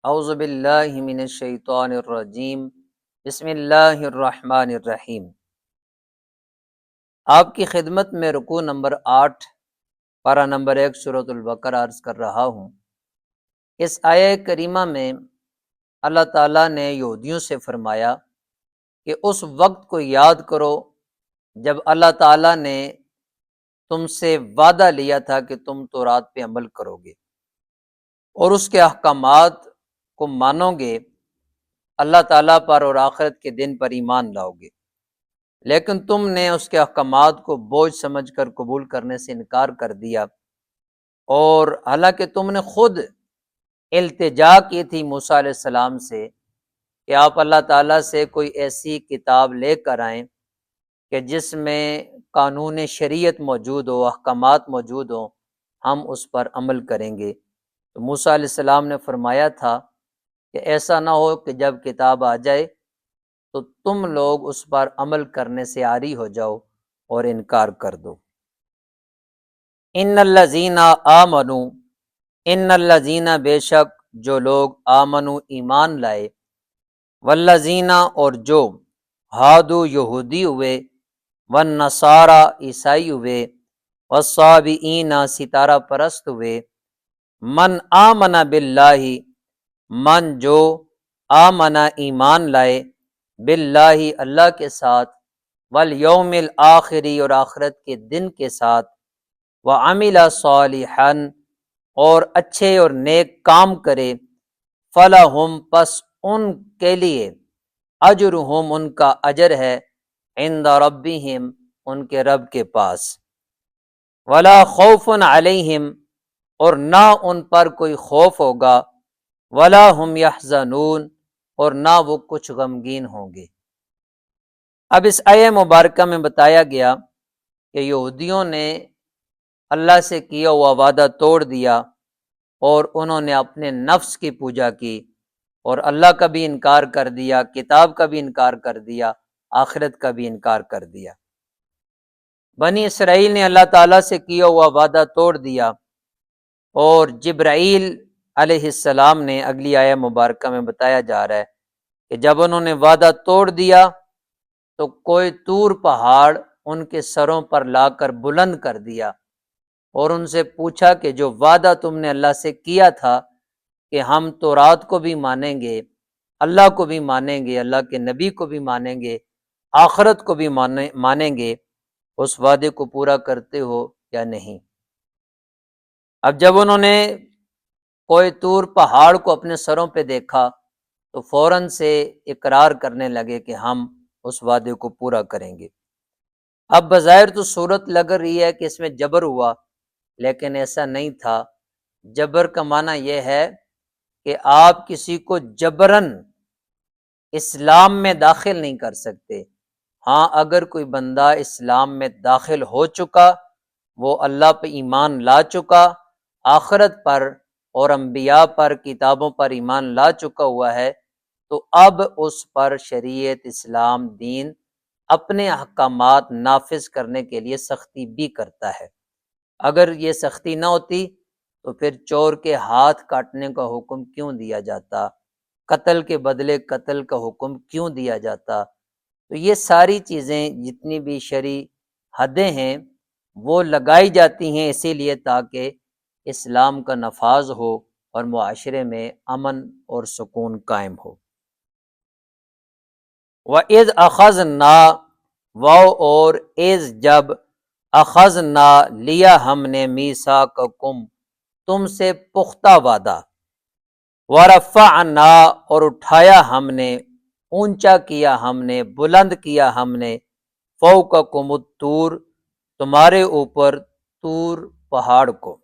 اعوذ باللہ من الشیطان الرجیم بسم اللہ الرحمن الرحیم۔ آپ کی خدمت میں رکوع نمبر 8 پارہ نمبر 1 سورۃ البقرہ عرض کر رہا ہوں۔ اس آیہ کریمہ میں اللہ تعالیٰ نے یہودیوں سے فرمایا کہ اس وقت کو یاد کرو جب اللہ تعالیٰ نے تم سے وعدہ لیا تھا کہ تم تورات پہ عمل کرو گے اور اس کے احکامات کو مانو گے، اللہ تعالیٰ پر اور آخرت کے دن پر ایمان لاؤ گے، لیکن تم نے اس کے احکامات کو بوجھ سمجھ کر قبول کرنے سے انکار کر دیا، اور حالانکہ تم نے خود التجا کی تھی موسیٰ علیہ السلام سے کہ آپ اللہ تعالیٰ سے کوئی ایسی کتاب لے کر آئیں کہ جس میں قانون شریعت موجود ہو، احکامات موجود ہوں، ہم اس پر عمل کریں گے۔ تو موسیٰ علیہ السلام نے فرمایا تھا کہ ایسا نہ ہو کہ جب کتاب آ جائے تو تم لوگ اس پر عمل کرنے سے عاری ہو جاؤ اور انکار کر دو۔ ان الذین آمنوا، ان الذین بے شک جو لوگ آمنوا ایمان لائے، والذین اور جو ہادو یہودی ہوئے، والنصارى عیسائی ہوئے، والصابئین ستارہ پرست ہوئے، من آمن باللہ من جو آمنا ایمان لائے، باللہ اللہ کے ساتھ، والیوم الآخری اور آخرت کے دن کے ساتھ، وعمل صالحا اور اچھے اور نیک کام کرے، فلہم پس ان کے لیے اجرہم ان کا اجر ہے، عند ربہم ان کے رب کے پاس، ولا خوف علیہم اور نہ ان پر کوئی خوف ہوگا، ولا ہم یحزنون اور نہ وہ کچھ غمگین ہوں گے۔ اب اس آیہ مبارکہ میں بتایا گیا کہ یہودیوں نے اللہ سے کیا ہوا وعدہ توڑ دیا اور انہوں نے اپنے نفس کی پوجا کی اور اللہ کا بھی انکار کر دیا، کتاب کا بھی انکار کر دیا، آخرت کا بھی انکار کر دیا۔ بنی اسرائیل نے اللہ تعالیٰ سے کیا ہوا وعدہ توڑ دیا، اور جبرائیل علیہ السلام نے اگلی آیہ مبارکہ میں بتایا جا رہا ہے کہ جب انہوں نے وعدہ توڑ دیا تو کوئی طور پہاڑ ان کے سروں پر لا کر بلند کر دیا اور ان سے پوچھا کہ جو وعدہ تم نے اللہ سے کیا تھا کہ ہم تورات کو بھی مانیں گے، اللہ کو بھی مانیں گے، اللہ کے نبی کو بھی مانیں گے، آخرت کو بھی مانیں گے، اس وعدے کو پورا کرتے ہو یا نہیں؟ اب جب انہوں نے کوئی طور پہاڑ کو اپنے سروں پہ دیکھا تو فوراً سے اقرار کرنے لگے کہ ہم اس وعدے کو پورا کریں گے۔ اب بظاہر تو صورت لگ رہی ہے کہ اس میں جبر ہوا، لیکن ایسا نہیں تھا۔ جبر کا معنی یہ ہے کہ آپ کسی کو جبراً اسلام میں داخل نہیں کر سکتے۔ ہاں، اگر کوئی بندہ اسلام میں داخل ہو چکا، وہ اللہ پہ ایمان لا چکا، آخرت پر اور انبیاء پر، کتابوں پر ایمان لا چکا ہوا ہے، تو اب اس پر شریعت اسلام دین اپنے احکامات نافذ کرنے کے لیے سختی بھی کرتا ہے۔ اگر یہ سختی نہ ہوتی تو پھر چور کے ہاتھ کاٹنے کا حکم کیوں دیا جاتا، قتل کے بدلے قتل کا حکم کیوں دیا جاتا؟ تو یہ ساری چیزیں جتنی بھی شرعی حدیں ہیں وہ لگائی جاتی ہیں اسی لیے تاکہ اسلام کا نفاذ ہو اور معاشرے میں امن اور سکون قائم ہو۔ وَإِذْ أَخَذْنَا واو اور اذ جب، اخذنا لیا ہم نے، میثاقکم تم سے پختہ وعدہ، ورفعنا اور اٹھایا ہم نے، اونچا کیا ہم نے، بلند کیا ہم نے، فوقکم الطور تمہارے اوپر طور پہاڑ کو،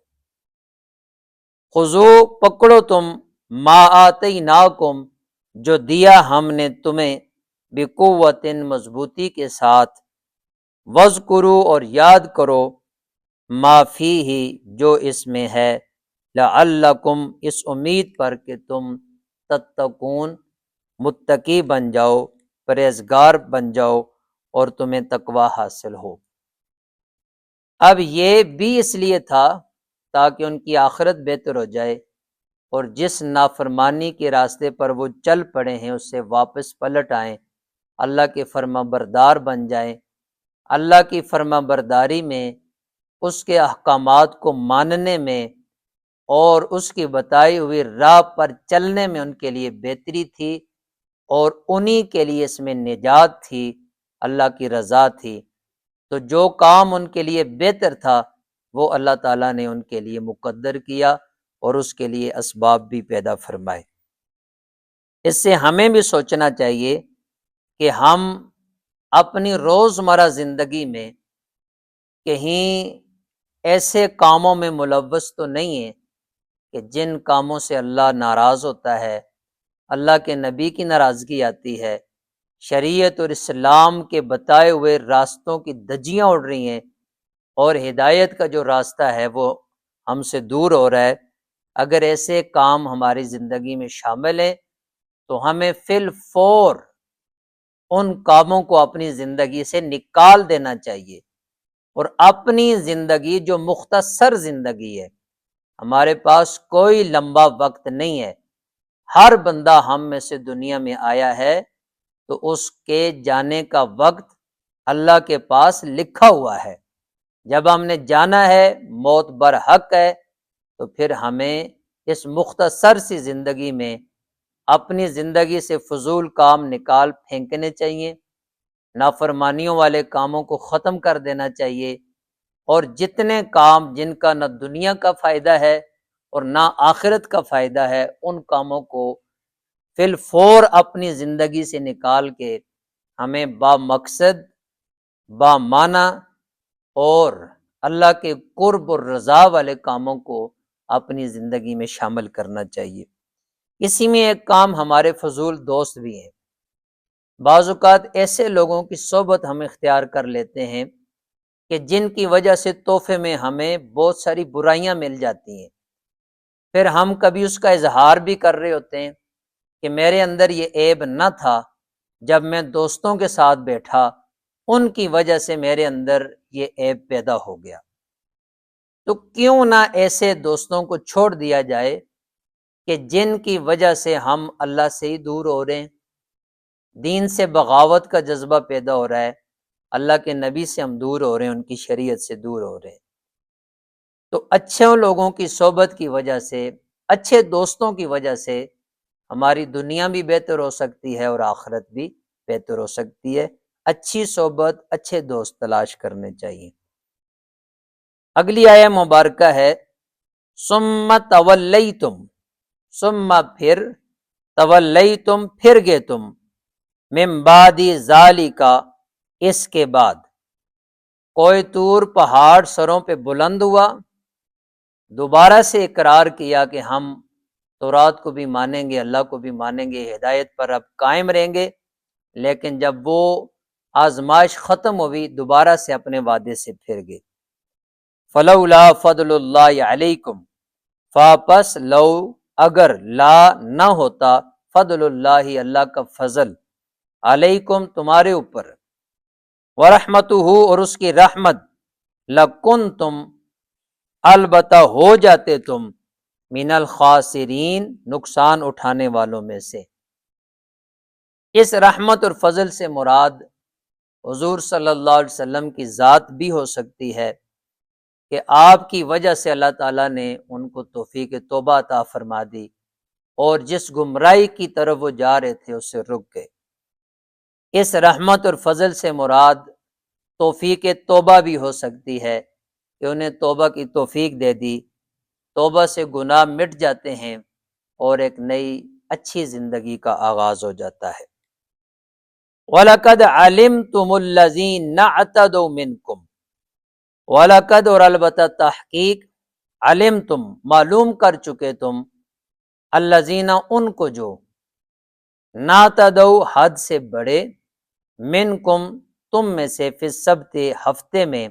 خذو پکڑو تم، ما آتیناکم جو دیا ہم نے تمہیں، بقوت مضبوطی کے ساتھ، وذکرو اور یاد کرو، ما فیہ جو اس میں ہے، لعلکم اس امید پر کہ تم تتقون متقی بن جاؤ، پرہیزگار بن جاؤ اور تمہیں تقوی حاصل ہو۔ اب یہ بھی اس لیے تھا تاکہ ان کی آخرت بہتر ہو جائے، اور جس نافرمانی کے راستے پر وہ چل پڑے ہیں اس سے واپس پلٹ آئیں، اللہ کے فرما بردار بن جائیں، اللہ کی فرما برداری میں، اس کے احکامات کو ماننے میں اور اس کی بتائی ہوئی راہ پر چلنے میں ان کے لیے بہتری تھی، اور انہی کے لیے اس میں نجات تھی، اللہ کی رضا تھی۔ تو جو کام ان کے لیے بہتر تھا وہ اللہ تعالیٰ نے ان کے لیے مقدر کیا اور اس کے لیے اسباب بھی پیدا فرمائے۔ اس سے ہمیں بھی سوچنا چاہیے کہ ہم اپنی روزمرہ زندگی میں کہیں ایسے کاموں میں ملوث تو نہیں ہیں کہ جن کاموں سے اللہ ناراض ہوتا ہے، اللہ کے نبی کی ناراضگی آتی ہے، شریعت اور اسلام کے بتائے ہوئے راستوں کی دھجیاں اڑ رہی ہیں اور ہدایت کا جو راستہ ہے وہ ہم سے دور ہو رہا ہے۔ اگر ایسے کام ہماری زندگی میں شامل ہیں تو ہمیں فی الفور ان کاموں کو اپنی زندگی سے نکال دینا چاہیے، اور اپنی زندگی جو مختصر زندگی ہے، ہمارے پاس کوئی لمبا وقت نہیں ہے، ہر بندہ ہم میں سے دنیا میں آیا ہے تو اس کے جانے کا وقت اللہ کے پاس لکھا ہوا ہے۔ جب ہم نے جانا ہے، موت برحق ہے، تو پھر ہمیں اس مختصر سی زندگی میں اپنی زندگی سے فضول کام نکال پھینکنے چاہیے، نافرمانیوں والے کاموں کو ختم کر دینا چاہیے، اور جتنے کام جن کا نہ دنیا کا فائدہ ہے اور نہ آخرت کا فائدہ ہے ان کاموں کو فی الفور اپنی زندگی سے نکال کے ہمیں با مقصد، با معنی اور اللہ کے قرب اور رضا والے کاموں کو اپنی زندگی میں شامل کرنا چاہیے۔ اسی میں ایک کام ہمارے فضول دوست بھی ہیں۔ بعض اوقات ایسے لوگوں کی صحبت ہم اختیار کر لیتے ہیں کہ جن کی وجہ سے تحفے میں ہمیں بہت ساری برائیاں مل جاتی ہیں، پھر ہم کبھی اس کا اظہار بھی کر رہے ہوتے ہیں کہ میرے اندر یہ عیب نہ تھا، جب میں دوستوں کے ساتھ بیٹھا ان کی وجہ سے میرے اندر یہ عیب پیدا ہو گیا۔ تو کیوں نہ ایسے دوستوں کو چھوڑ دیا جائے کہ جن کی وجہ سے ہم اللہ سے ہی دور ہو رہے ہیں، دین سے بغاوت کا جذبہ پیدا ہو رہا ہے، اللہ کے نبی سے ہم دور ہو رہے ہیں، ان کی شریعت سے دور ہو رہے ہیں۔ تو اچھے لوگوں کی صحبت کی وجہ سے، اچھے دوستوں کی وجہ سے ہماری دنیا بھی بہتر ہو سکتی ہے اور آخرت بھی بہتر ہو سکتی ہے۔ اچھی صحبت، اچھے دوست تلاش کرنے چاہیے۔ اگلی آیہ مبارکہ ہے ثم تولیتم، ثم پھر، تولیتم پھر گئے تم، من بعد ذالک اس کے بعد۔ کوہ طور پہاڑ سروں پہ بلند ہوا، دوبارہ سے اقرار کیا کہ ہم تورات کو بھی مانیں گے، اللہ کو بھی مانیں گے، ہدایت پر اب قائم رہیں گے، لیکن جب وہ آزمائش ختم ہوئی دوبارہ سے اپنے وعدے سے پھر گئے۔ فلولا فضل اللہ علیکم، فاپس لو اگر لا نہ ہوتا، فضل اللہ اللہ کا فضل، علیکم تمہارے اوپر، ورحمتہ اور اس کی رحمت، لکنتم البتہ ہو جاتے تم، من الخاسرین نقصان اٹھانے والوں میں سے۔ اس رحمت اور فضل سے مراد حضور صلی اللہ علیہ وسلم کی ذات بھی ہو سکتی ہے کہ آپ کی وجہ سے اللہ تعالیٰ نے ان کو توفیق توبہ عطا فرما دی اور جس گمراہی کی طرف وہ جا رہے تھے اس سے رک گئے۔ اس رحمت اور فضل سے مراد توفیق توبہ بھی ہو سکتی ہے کہ انہیں توبہ کی توفیق دے دی، توبہ سے گناہ مٹ جاتے ہیں اور ایک نئی اچھی زندگی کا آغاز ہو جاتا ہے۔ وَلَقَدْ عَلِمْتُمُ الَّذِينَ اعْتَدَوْا مِنْكُمْ، وَلَقَدْ اور البتہ تحقیق، علمتم معلوم کر چکے تم، الذین ان کو جو، نعتدوا حد سے بڑے، منکم تم میں سے، فی السبت ہفتے میں،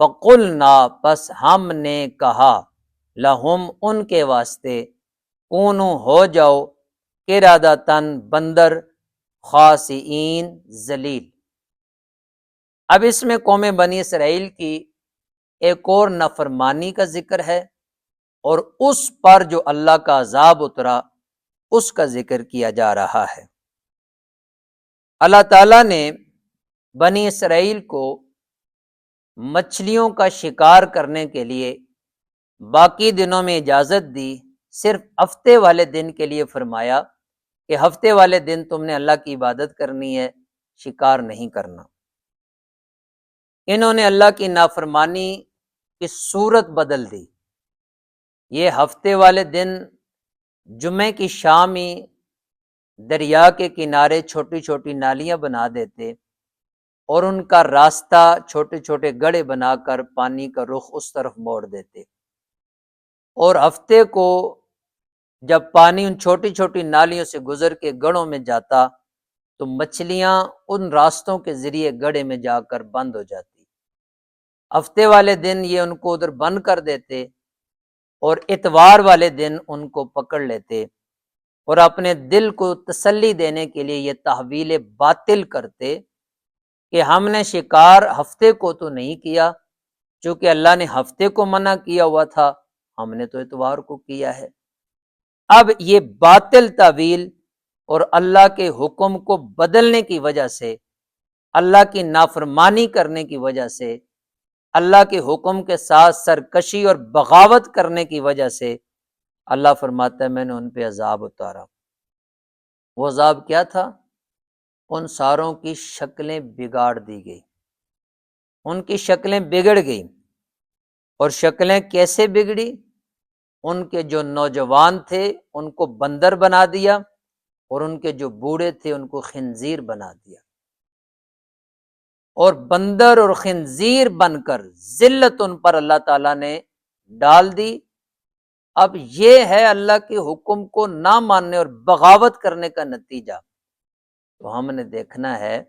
فقلنا پس ہم نے کہا، لہم ان کے واسطے، کونو ہو جاؤ، قردۃ بندر، خاسئین ذلیل۔ اب اس میں قوم بنی اسرائیل کی ایک اور نافرمانی کا ذکر ہے اور اس پر جو اللہ کا عذاب اترا اس کا ذکر کیا جا رہا ہے۔ اللہ تعالیٰ نے بنی اسرائیل کو مچھلیوں کا شکار کرنے کے لیے باقی دنوں میں اجازت دی، صرف ہفتے والے دن کے لیے فرمایا کہ ہفتے والے دن تم نے اللہ کی عبادت کرنی ہے، شکار نہیں کرنا۔ انہوں نے اللہ کی نافرمانی کی صورت بدل دی۔ یہ ہفتے والے دن جمعے کی شام ہی دریا کے کنارے چھوٹی چھوٹی نالیاں بنا دیتے اور ان کا راستہ چھوٹے چھوٹے گڑھے بنا کر پانی کا رخ اس طرف موڑ دیتے، اور ہفتے کو جب پانی ان چھوٹی چھوٹی نالیوں سے گزر کے گڑھوں میں جاتا تو مچھلیاں ان راستوں کے ذریعے گڑھے میں جا کر بند ہو جاتی۔ ہفتے والے دن یہ ان کو ادھر بند کر دیتے اور اتوار والے دن ان کو پکڑ لیتے، اور اپنے دل کو تسلی دینے کے لیے یہ تحویل باطل کرتے کہ ہم نے شکار ہفتے کو تو نہیں کیا، چونکہ اللہ نے ہفتے کو منع کیا ہوا تھا، ہم نے تو اتوار کو کیا ہے۔ اب یہ باطل تعویل اور اللہ کے حکم کو بدلنے کی وجہ سے، اللہ کی نافرمانی کرنے کی وجہ سے، اللہ کے حکم کے ساتھ سرکشی اور بغاوت کرنے کی وجہ سے اللہ فرماتا ہے میں نے ان پہ عذاب اتارا۔ وہ عذاب کیا تھا؟ ان ساروں کی شکلیں بگاڑ دی گئی، ان کی شکلیں بگڑ گئی۔ اور شکلیں کیسے بگڑی؟ ان کے جو نوجوان تھے ان کو بندر بنا دیا، اور ان کے جو بوڑھے تھے ان کو خنزیر بنا دیا، اور بندر اور خنزیر بن کر ذلت ان پر اللہ تعالیٰ نے ڈال دی۔ اب یہ ہے اللہ کے حکم کو نہ ماننے اور بغاوت کرنے کا نتیجہ۔ تو ہم نے دیکھنا ہے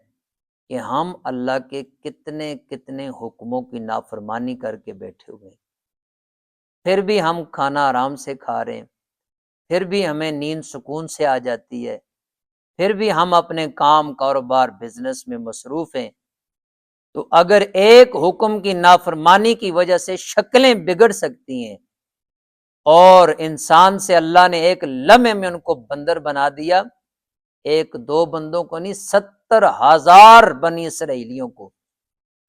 کہ ہم اللہ کے کتنے کتنے حکموں کی نافرمانی کر کے بیٹھے ہوئے ہیں، پھر بھی ہم کھانا آرام سے کھا رہے ہیں، پھر بھی ہمیں نیند سکون سے آ جاتی ہے، پھر بھی ہم اپنے کام کاروبار بزنس میں مصروف ہیں۔ تو اگر ایک حکم کی نافرمانی کی وجہ سے شکلیں بگڑ سکتی ہیں اور انسان سے اللہ نے ایک لمحے میں ان کو بندر بنا دیا، ایک دو بندوں کو نہیں 70,000 بنی اسرائیلیوں کو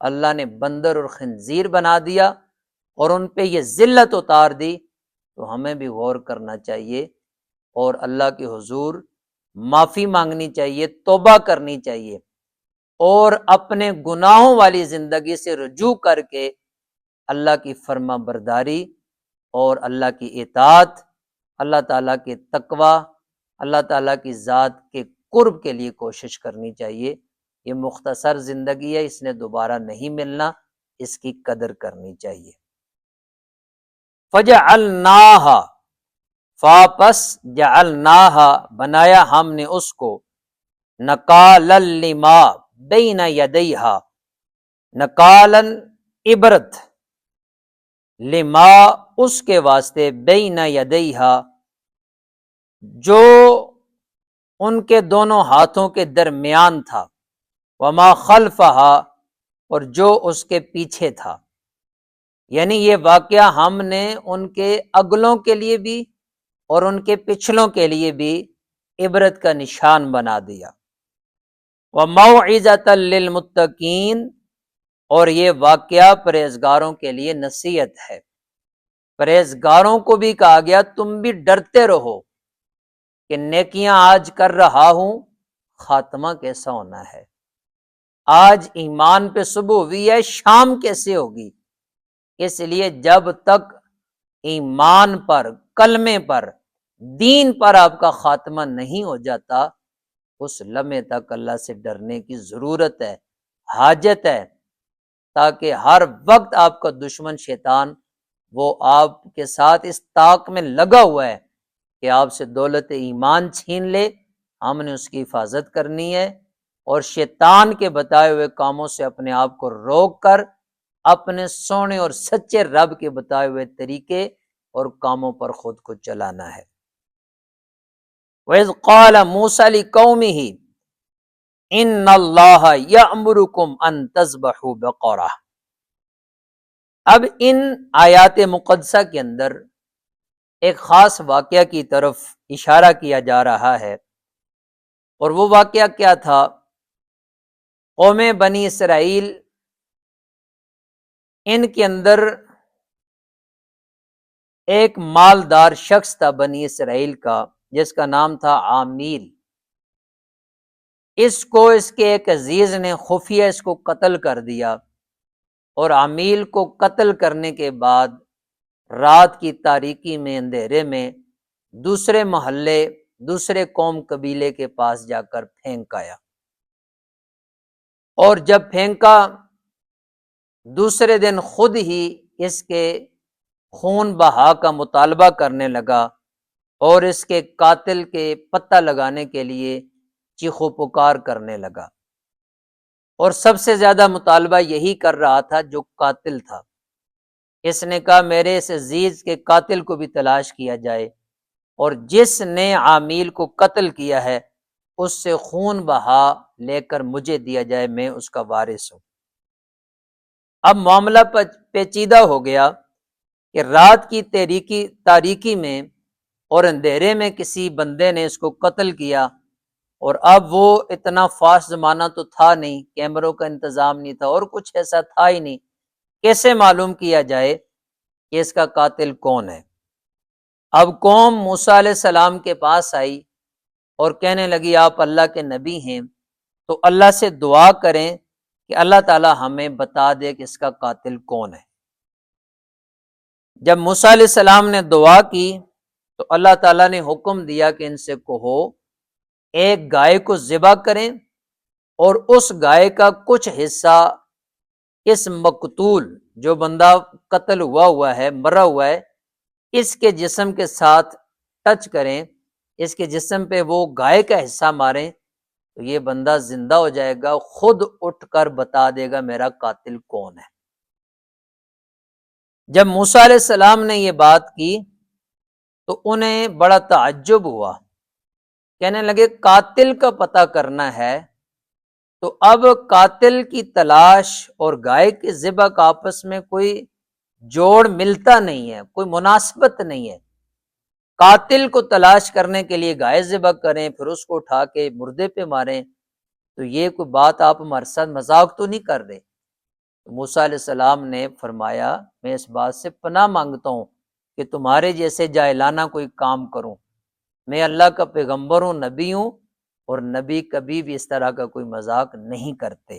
اللہ نے بندر اور خنزیر بنا دیا اور ان پہ یہ ذلت اتار دی، تو ہمیں بھی غور کرنا چاہیے اور اللہ کے حضور معافی مانگنی چاہیے، توبہ کرنی چاہیے، اور اپنے گناہوں والی زندگی سے رجوع کر کے اللہ کی فرما برداری اور اللہ کی اطاعت، اللہ تعالیٰ کے تقوی، اللہ تعالیٰ کی ذات کے قرب کے لیے کوشش کرنی چاہیے۔ یہ مختصر زندگی ہے، اس نے دوبارہ نہیں ملنا، اس کی قدر کرنی چاہیے۔ فجعلناہا، فاپس جعلناہا، بنایا ہم نے اس کو، نکالا لما بین یدیہا، نکالن عبرت، لما اس کے واسطے، بین یدیہا جو ان کے دونوں ہاتھوں کے درمیان تھا، وما خلفہا اور جو اس کے پیچھے تھا۔ یعنی یہ واقعہ ہم نے ان کے اگلوں کے لیے بھی اور ان کے پچھلوں کے لیے بھی عبرت کا نشان بنا دیا۔ وَمَوْعِظَةً لِّلْمُتَّقِينَ، اور یہ واقعہ پرہیزگاروں کے لیے نصیحت ہے۔ پرہیزگاروں کو بھی کہا گیا تم بھی ڈرتے رہو کہ نیکیاں آج کر رہا ہوں، خاتمہ کیسا ہونا ہے، آج ایمان پہ صبح ہوئی ہے، شام کیسے ہوگی۔ اس لیے جب تک ایمان پر، کلمے پر، دین پر آپ کا خاتمہ نہیں ہو جاتا، اس لمحے تک اللہ سے ڈرنے کی ضرورت ہے، حاجت ہے، تاکہ ہر وقت آپ کا دشمن شیطان وہ آپ کے ساتھ اس طاق میں لگا ہوا ہے کہ آپ سے دولت ایمان چھین لے۔ ہم نے اس کی حفاظت کرنی ہے اور شیطان کے بتائے ہوئے کاموں سے اپنے آپ کو روک کر اپنے سونے اور سچے رب کے بتائے ہوئے طریقے اور کاموں پر خود کو چلانا ہے۔ وَإِذْ قَالَ مُوسَىٰ لِقَوْمِهِ إِنَّ اللَّهَ يَأْمُرُكُمْ أَن تَذْبَحُوا بَقَرَةً۔ اب ان آیات مقدسہ کے اندر ایک خاص واقعہ کی طرف اشارہ کیا جا رہا ہے، اور وہ واقعہ کیا تھا؟ قوم بنی اسرائیل، ان کے اندر ایک مالدار شخص تھا بنی اسرائیل کا، جس کا نام تھا عامیل۔ اس کو اس کے ایک عزیز نے خفیہ اس کو قتل کر دیا، اور عامیل کو قتل کرنے کے بعد رات کی تاریکی میں، اندھیرے میں دوسرے محلے، دوسرے قوم قبیلے کے پاس جا کر پھینک آیا، اور جب پھینکا دوسرے دن خود ہی اس کے خون بہا کا مطالبہ کرنے لگا، اور اس کے قاتل کے پتہ لگانے کے لیے چیخو پکار کرنے لگا، اور سب سے زیادہ مطالبہ یہی کر رہا تھا جو قاتل تھا۔ اس نے کہا میرے اس عزیز کے قاتل کو بھی تلاش کیا جائے، اور جس نے عامیل کو قتل کیا ہے اس سے خون بہا لے کر مجھے دیا جائے، میں اس کا وارث ہوں۔ اب معاملہ پیچیدہ ہو گیا کہ رات کی تاریکی میں اور اندھیرے میں کسی بندے نے اس کو قتل کیا، اور اب وہ اتنا فاسٹ زمانہ تو تھا نہیں، کیمروں کا انتظام نہیں تھا، اور کچھ ایسا تھا ہی نہیں، کیسے معلوم کیا جائے کہ اس کا قاتل کون ہے؟ اب قوم موسیٰ علیہ السلام کے پاس آئی اور کہنے لگی آپ اللہ کے نبی ہیں، تو اللہ سے دعا کریں کہ اللہ تعالی ہمیں بتا دے کہ اس کا قاتل کون ہے۔ جب موسیٰ علیہ السلام نے دعا کی تو اللہ تعالیٰ نے حکم دیا کہ ان سے کہو ایک گائے کو ذبح کریں، اور اس گائے کا کچھ حصہ اس مقتول، جو بندہ قتل ہوا ہے، مرا ہوا ہے، اس کے جسم کے ساتھ ٹچ کریں، اس کے جسم پہ وہ گائے کا حصہ ماریں، تو یہ بندہ زندہ ہو جائے گا، خود اٹھ کر بتا دے گا میرا قاتل کون ہے۔ جب موسیٰ علیہ السلام نے یہ بات کی تو انہیں بڑا تعجب ہوا، کہنے لگے قاتل کا پتہ کرنا ہے تو اب قاتل کی تلاش اور گائے کے ذبح کا آپس میں کوئی جوڑ ملتا نہیں ہے، کوئی مناسبت نہیں ہے۔ قاتل کو تلاش کرنے کے لیے گائے ذبح کریں، پھر اس کو اٹھا کے مردے پہ ماریں، تو یہ کوئی بات آپ ہمارے ساتھ مذاق تو نہیں کر رہے؟ موسیٰ علیہ السلام نے فرمایا میں اس بات سے پناہ مانگتا ہوں کہ تمہارے جیسے جاہلانہ کوئی کام کروں، میں اللہ کا پیغمبر ہوں، نبی ہوں، اور نبی کبھی بھی اس طرح کا کوئی مذاق نہیں کرتے،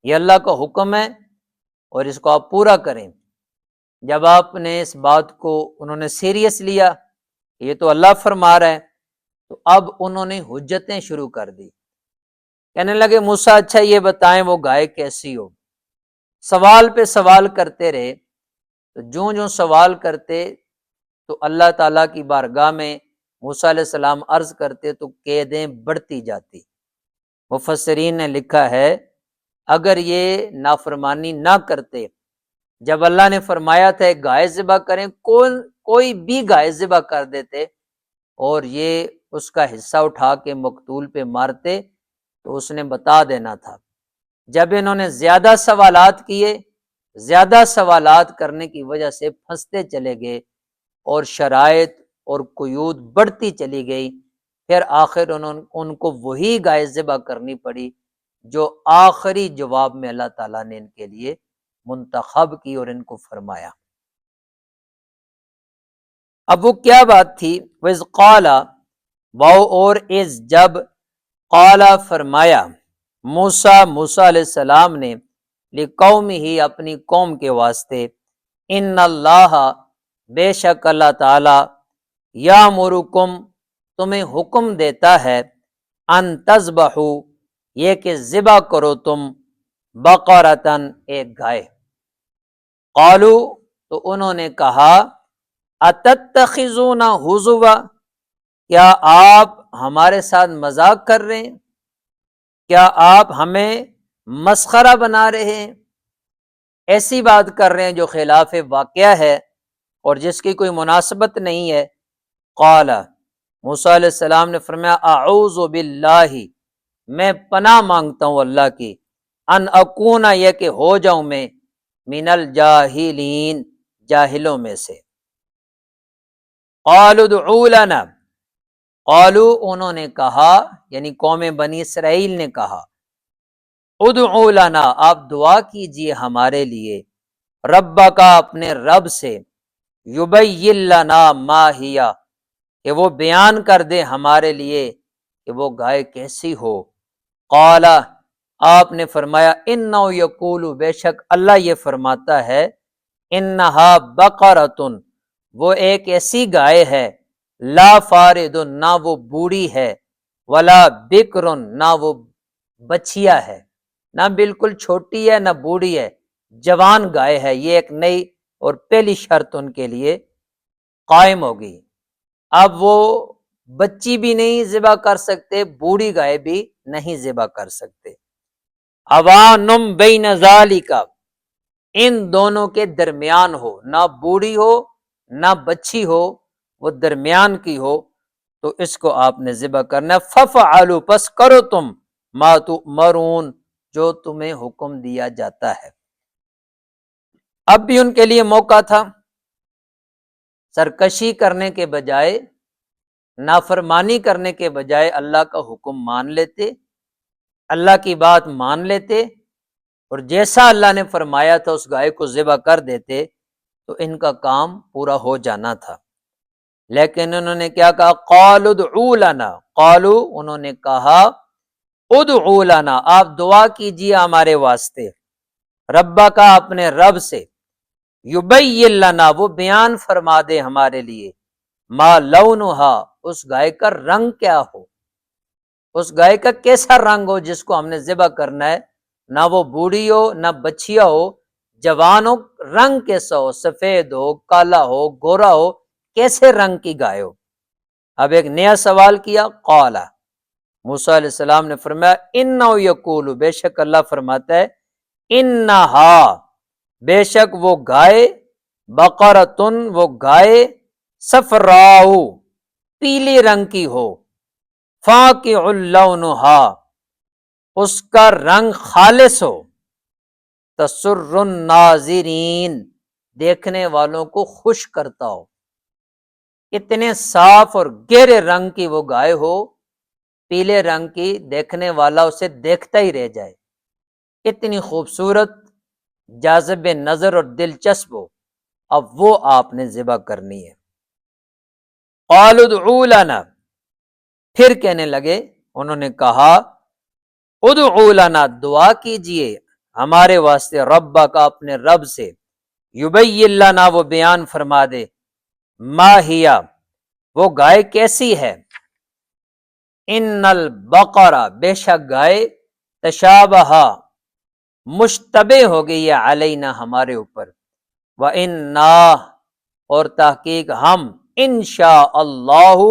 یہ اللہ کا حکم ہے اور اس کو آپ پورا کریں۔ جب آپ نے اس بات کو انہوں نے سیریس لیا، یہ تو اللہ فرما رہا ہے، تو اب انہوں نے حجتیں شروع کر دی، کہنے لگے موسیٰ اچھا یہ بتائیں وہ گائے کیسی ہو؟ سوال پہ سوال کرتے رہے، تو جوں سوال کرتے تو اللہ تعالیٰ کی بارگاہ میں موسیٰ علیہ السلام عرض کرتے تو قیدیں بڑھتی جاتی۔ مفسرین نے لکھا ہے اگر یہ نافرمانی نہ کرتے، جب اللہ نے فرمایا تھا گائے ذبح کریں، کوئی بھی گائے ذبح کر دیتے اور یہ اس کا حصہ اٹھا کے مقتول پہ مارتے تو اس نے بتا دینا تھا۔ جب انہوں نے زیادہ سوالات کیے، زیادہ سوالات کرنے کی وجہ سے پھنستے چلے گئے اور شرائط اور قیود بڑھتی چلی گئی، پھر آخر ان کو وہی گائے ذبح کرنی پڑی جو آخری جواب میں اللہ تعالیٰ نے ان کے لیے منتخب کی اور ان کو فرمایا۔ اب وہ کیا بات تھی؟ وَإِذْ قَالَ، واو اور از جب، قَالَ فرمایا، موسیٰ علیہ السلام نے، لِقَوْمِهِ اپنی قوم کے واسطے، ان اللہ بے شک اللہ تعالی، یامرکم تمہیں حکم دیتا ہے، ان تذبحوا یہ کہ ذبح کرو تم، بقرۃ ایک گائے۔ قالوا تو انہوں نے کہا، اتتخذون ہزوا کیا آپ ہمارے ساتھ مذاق کر رہے ہیں؟ کیا آپ ہمیں مسخرہ بنا رہے ہیں؟ ایسی بات کر رہے ہیں جو خلاف واقعہ ہے اور جس کی کوئی مناسبت نہیں ہے۔ قال موسیٰ علیہ السلام نے فرمایا، اعوذ باللہ میں پناہ مانگتا ہوں اللہ کی، ان اکون یہ کہ ہو جاؤں میں، من الجاہلین جاہلوں میں سے۔ قالوا ادعوا لنا، قالوا انہوں نے کہا، یعنی قوم بنی اسرائیل نے کہا، ادعوا لنا، آپ دعا کیجئے ہمارے لیے، ربا کا، اپنے رب سے، یبین لنا ما ہی، کہ وہ بیان کر دے ہمارے لیے کہ وہ گائے کیسی ہو۔ قال، آپ نے فرمایا، انہ یقول، بے شک اللہ یہ فرماتا ہے، انہا بقرۃ، وہ ایک ایسی گائے ہے، لا فارد، نہ وہ بوڑھی ہے، ولا بکر، نہ وہ بچیا ہے، نہ بالکل چھوٹی ہے نہ بوڑھی ہے، جوان گائے ہے۔ یہ ایک نئی اور پہلی شرط ان کے لیے قائم ہوگی۔ اب وہ بچی بھی نہیں ذبح کر سکتے، بوڑھی گائے بھی نہیں ذبح کر سکتے۔ اوانم بین ذالک، ان دونوں کے درمیان ہو، نہ بوڑھی ہو نہ بچی ہو، وہ درمیان کی ہو، تو اس کو آپ نے ذبح کرنا ہے۔ ففعلوا، پس کرو تم، ما تؤمرون، جو تمہیں حکم دیا جاتا ہے۔ اب بھی ان کے لیے موقع تھا، سرکشی کرنے کے بجائے، نافرمانی کرنے کے بجائے اللہ کا حکم مان لیتے، اللہ کی بات مان لیتے، اور جیسا اللہ نے فرمایا تھا اس گائے کو ذبح کر دیتے، تو ان کا کام پورا ہو جانا تھا۔ لیکن انہوں نے کیا کہا؟ قالوا ادعوا لنا، قالوا، انہوں نے کہا، ادعوا لنا، آپ دعا کیجیے ہمارے واسطے، ربا کا، اپنے رب سے، یبین لنا، وہ بیان فرما دے ہمارے لیے، ما لونہا، اس گائے کا رنگ کیا ہو، اس گائے کا کیسا رنگ ہو جس کو ہم نے ذبح کرنا ہے، نہ وہ بوڑھی ہو نہ بچیا ہو، جوان ہو، رنگ کیسا ہو، سفید ہو، کالا ہو، گورا ہو، کیسے رنگ کی گائے ہو۔ اب ایک نیا سوال کیا، قال، موسیٰ علیہ السلام نے فرمایا، انہ یقول، بے شک اللہ فرماتا ہے، انہا، بے شک وہ گائے، بقرتن، وہ گائے، صفراء، پیلی رنگ کی ہو، فاقع لونہا، اس کا رنگ خالص ہو، تسر الناظرین، دیکھنے والوں کو خوش کرتا ہو، اتنے صاف اور گہرے رنگ کی وہ گائے ہو، پیلے رنگ کی، دیکھنے والا اسے دیکھتا ہی رہ جائے، اتنی خوبصورت، جاذب نظر اور دلچسپ ہو، اب وہ آپ نے ذبح کرنی ہے۔ قالوا ادعوا لنا، پھر کہنے لگے، انہوں نے کہا، ادعوا لنا، دعا کیجئے ہمارے واسطے، ربا کا، اپنے رب سے، یبین لنا، وہ بیان فرما دے، ما ہی، وہ گائے کیسی ہے، ان البقرہ، بے شک گائے، تشابہ، مشتبہ ہو گئی ہے، علینا، ہمارے اوپر، وَإِنَّا، اور تحقیق ہم، انشاء اللہ،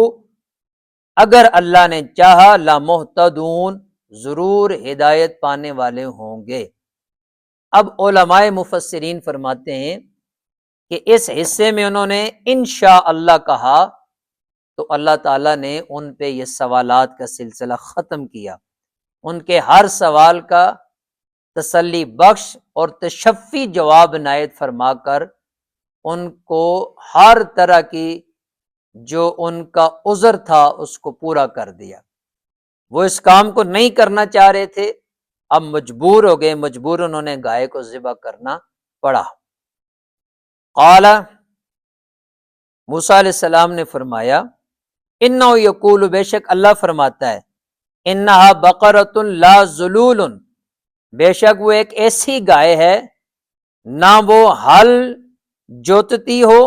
اگر اللہ نے چاہا، لَمُہْتَدُونَ، ضرور ہدایت پانے والے ہوں گے۔ اب علماء مفسرین فرماتے ہیں کہ اس حصے میں انہوں نے انشاء اللہ کہا تو اللہ تعالیٰ نے ان پہ یہ سوالات کا سلسلہ ختم کیا، ان کے ہر سوال کا تسلی بخش اور تشفی جواب عنایت فرما کر ان کو ہر طرح کی جو ان کا عذر تھا اس کو پورا کر دیا۔ وہ اس کام کو نہیں کرنا چاہ رہے تھے، اب مجبور ہو گئے، مجبور انہوں نے گائے کو ذبح کرنا پڑا۔ قال، موسیٰ علیہ السلام نے فرمایا، انہ یقول، بے شک اللہ فرماتا ہے، انہا بقرۃ لا ذلول، بے شک وہ ایک ایسی گائے ہے، نہ وہ ہل جوتتی ہو،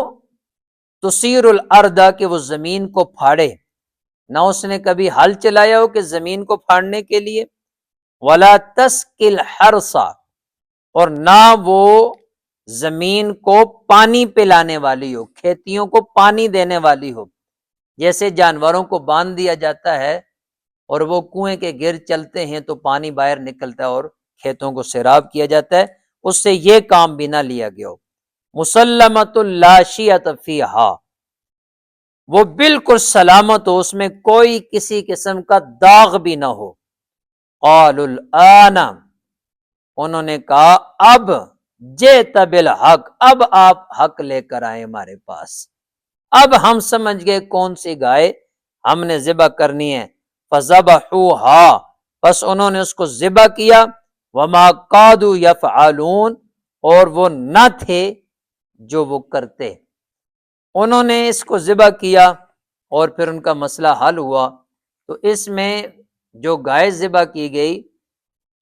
تثیر الارض، کہ وہ زمین کو پھاڑے، نہ اس نے کبھی ہل چلایا ہو کہ زمین کو پھاڑنے کے لیے، ولا تسقی الحرث، اور نہ وہ زمین کو پانی پلانے والی ہو، کھیتیوں کو پانی دینے والی ہو، جیسے جانوروں کو باندھ دیا جاتا ہے اور وہ کنویں کے گرد چلتے ہیں تو پانی باہر نکلتا ہے اور کھیتوں کو سیراب کیا جاتا ہے، اس سے یہ کام بھی نہ لیا گیا ہو۔ مسلمۃ لا شیۃ فیہا، وہ بالکل سلامت ہو، اس میں کوئی کسی قسم کا داغ بھی نہ ہو۔ قالوا الآن، انہوں نے کہا، اب جئت بالحق، اب آپ حق لے کر آئے ہمارے پاس، اب ہم سمجھ گئے کون سی گائے ہم نے ذبح کرنی ہے۔ فذبحوها، بس انہوں نے اس کو ذبح کیا۔ وما قادوا یفعلون، اور وہ نہ تھے جو وہ کرتے۔ انہوں نے اس کو ذبح کیا اور پھر ان کا مسئلہ حل ہوا۔ تو اس میں جو گائے ذبح کی گئی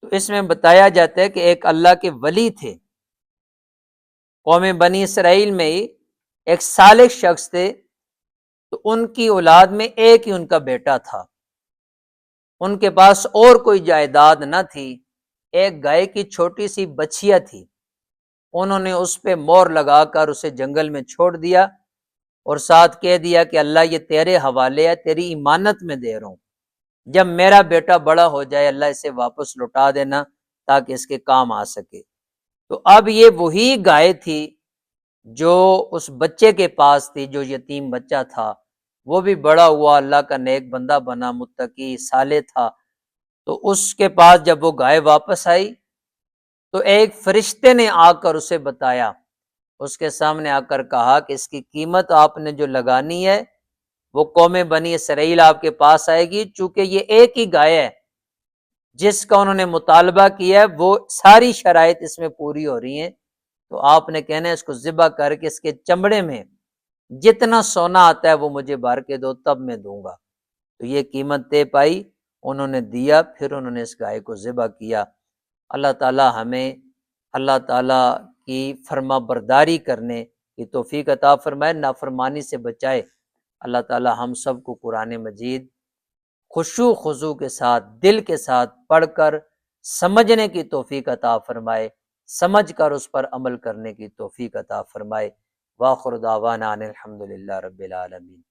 تو اس میں بتایا جاتا ہے کہ ایک اللہ کے ولی تھے، قوم بنی اسرائیل میں ہی ایک صالح شخص تھے، تو ان کی اولاد میں ایک ہی ان کا بیٹا تھا، ان کے پاس اور کوئی جائیداد نہ تھی، ایک گائے کی چھوٹی سی بچھیا تھی، انہوں نے اس پہ مور لگا کر اسے جنگل میں چھوڑ دیا اور ساتھ کہہ دیا کہ اللہ یہ تیرے حوالے ہے، تیری امانت میں دے رہا ہوں، جب میرا بیٹا بڑا ہو جائے اللہ اسے واپس لوٹا دینا تاکہ اس کے کام آ سکے۔ تو اب یہ وہی گائے تھی جو اس بچے کے پاس تھی، جو یتیم بچہ تھا، وہ بھی بڑا ہوا، اللہ کا نیک بندہ بنا، متقی صالح تھا۔ تو اس کے پاس جب وہ گائے واپس آئی تو ایک فرشتے نے آ کر اسے بتایا، اس کے سامنے آ کر کہا کہ اس کی قیمت آپ نے جو لگانی ہے وہ قوم بنی اسرائیل آپ کے پاس آئے گی، چونکہ یہ ایک ہی گائے ہے جس کا انہوں نے مطالبہ کیا ہے، وہ ساری شرائط اس میں پوری ہو رہی ہیں، تو آپ نے کہنا ہے اس کو ذبح کر کے اس کے چمڑے میں جتنا سونا آتا ہے وہ مجھے بھر کے دو، تب میں دوں گا۔ تو یہ قیمت طے پائی، انہوں نے دیا، پھر انہوں نے اس گائے کو ذبح کیا۔ اللہ تعالی ہمیں اللہ تعالی کی فرما برداری کرنے کی توفیق عطا فرمائے، نافرمانی سے بچائے۔ اللہ تعالی ہم سب کو قرآن مجید خشوع خضوع کے ساتھ، دل کے ساتھ پڑھ کر سمجھنے کی توفیق عطا فرمائے، سمجھ کر اس پر عمل کرنے کی توفیق عطا فرمائے۔ وآخر دعوانا ان الحمد للہ رب العالمین۔